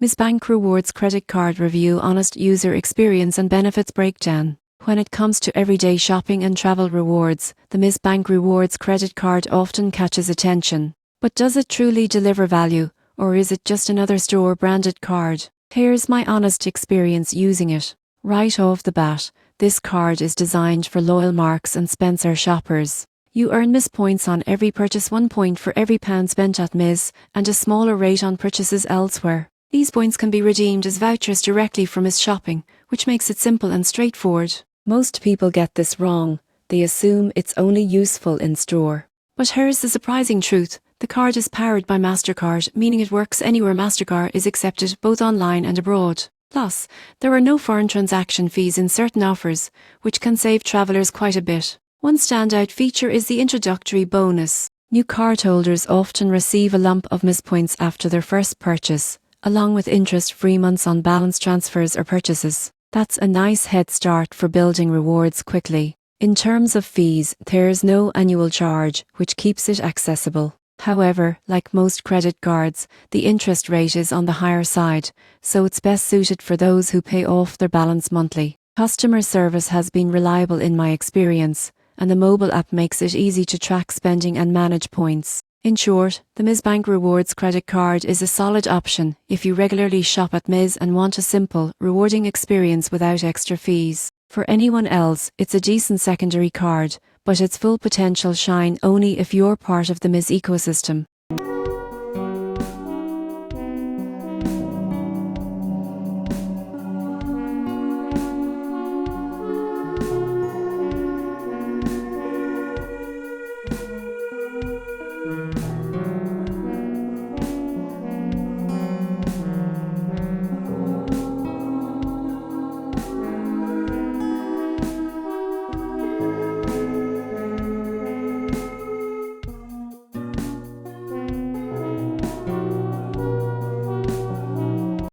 Ms. Bank Rewards Credit Card Review. Honest user experience and benefits breakdown. When it comes to everyday shopping and travel rewards, the Ms. Bank Rewards credit card often catches attention. But does it truly deliver value, or is it just another store-branded card? Here's my honest experience using it. Right off the bat, this card is designed for loyal Marks and Spencer shoppers. You earn Ms points on every purchase, 1 point for every pound spent at Ms, and a smaller rate on purchases elsewhere. These points can be redeemed as vouchers directly from Ms shopping, which makes it simple and straightforward. Most people get this wrong. They assume it's only useful in store. But here's the surprising truth. The card is powered by MasterCard, meaning it works anywhere MasterCard is accepted, both online and abroad. Plus, there are no foreign transaction fees in certain offers, which can save travellers quite a bit. One standout feature is the introductory bonus. New cardholders often receive a lump of Ms points after their first purchase, along with interest-free months on balance transfers or purchases. That's a nice head start for building rewards quickly. In terms of fees, there's no annual charge, which keeps it accessible. However, like most credit cards, the interest rate is on the higher side, so it's best suited for those who pay off their balance monthly. Customer service has been reliable in my experience, and the mobile app makes it easy to track spending and manage points. In short, the Ms Bank Rewards credit card is a solid option if you regularly shop at Ms and want a simple, rewarding experience without extra fees. For anyone else, it's a decent secondary card, but its full potential shine only if you're part of the Ms ecosystem.